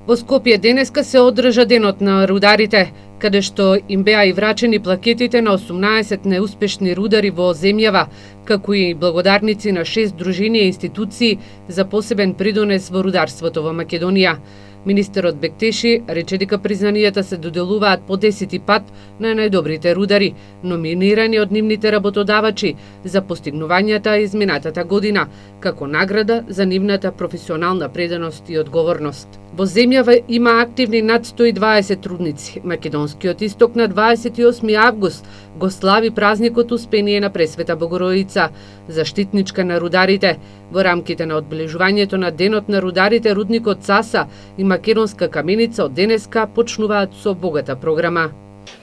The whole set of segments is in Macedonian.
Во Скопје денеска се одржа денот на рударите, каде што им беа и врачени плакетите на 18 неуспешни рудари во земјава, како и благодарници на 6 дружини и институции за посебен придонес во рударството во Македонија. Министерот Бектеши рече дека признанијата се доделуваат по 10 пат на најдобрите рудари, номинирани од нивните работодавачи за постигнувањата изминатата година, како награда за нивната професионална преданост и одговорност. Во земјава има активни над 120 трудници. Македонскиот исток на 28 август го слави празникот Успение на Пресвета Богородица, заштитничка на рударите. Во рамките на одбележувањето на Денот на рударите, рудникот Цаса и Македонска каменица од денеска почнуваат со богата програма.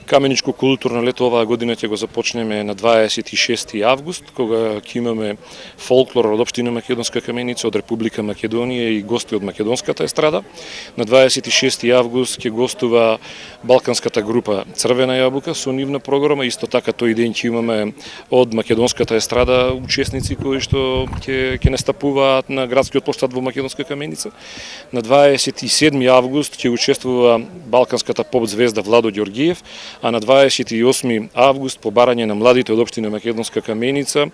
Каменичко културно лето оваа година ќе го започнеме на 26 август, кога ќе имаме фолклор од општина Македонска каменица, од Република Македонија и гости од македонската естрада. На 26 август ќе гостува балканската група Црвена јабука со нивна програма, исто така тој ден ќе имаме од македонската естрада учесници кои што ќе настапуваат на градскиот плоштад во Македонска каменица. На 27 август ќе учествува балканската поп звезда Владо Ѓоргиев, а на 28 август по барање на младите од општина Македонска каменица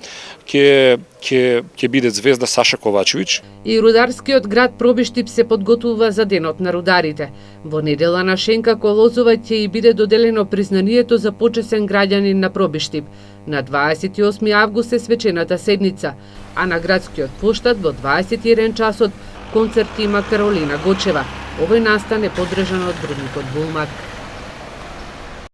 ќе биде звезда Саша Ковачевиќ. И рударскиот град Пробиштип се подготвува за Денот на рударите. Во недела на Шенка Колозова ќе и биде доделено признанието за почесен граѓанин на Пробиштип. На 28 август е свечената седница, а на градскиот плоштад во 21 часот концерт има Каролина Гочева. Овој настан е подржан од рудникот Булмак.